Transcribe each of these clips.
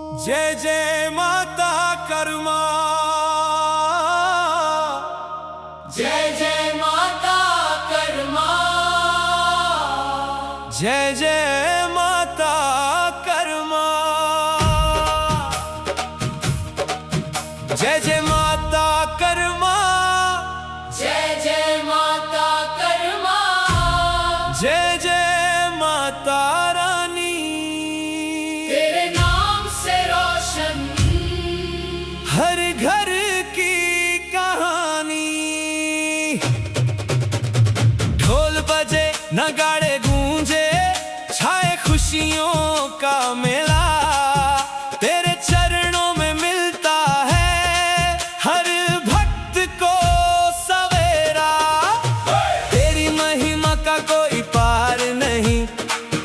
जय जय माता कर्मा, जय जय माता कर्मा, जय जय माता कर्मा, जय जय माता कर्मा, जय जय माता कर्मा, जय जय माता रानी। तेरे नाम से रोशन हर घर की कहानी, ढोल बजे नगाड़े गूंजे, छाए खुशियों का मेला। तेरे चरणों में मिलता है हर भक्त को सवेरा। तेरी महिमा का कोई पार नहीं,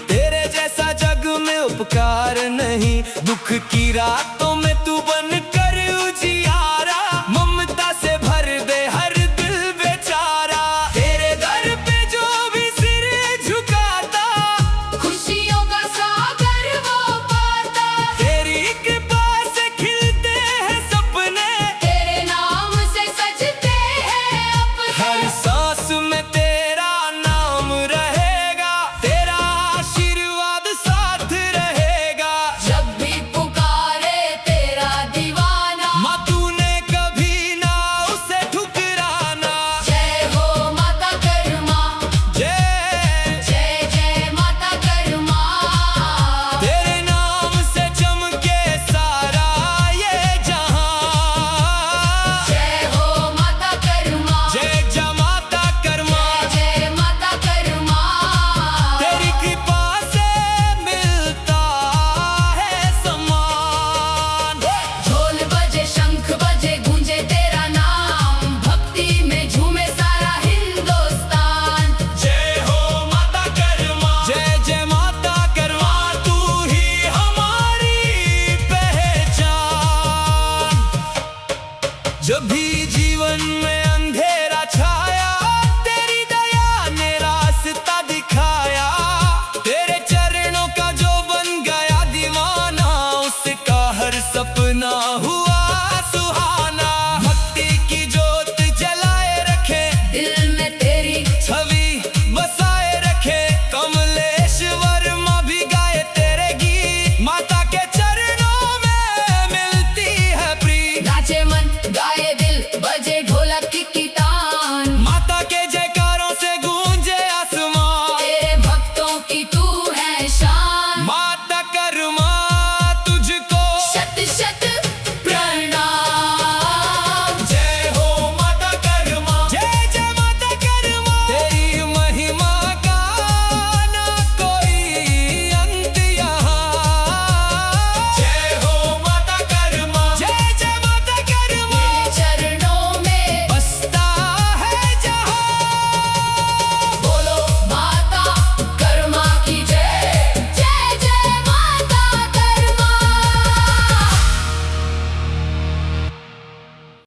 तेरे जैसा जग में उपकार नहीं। दुख की रात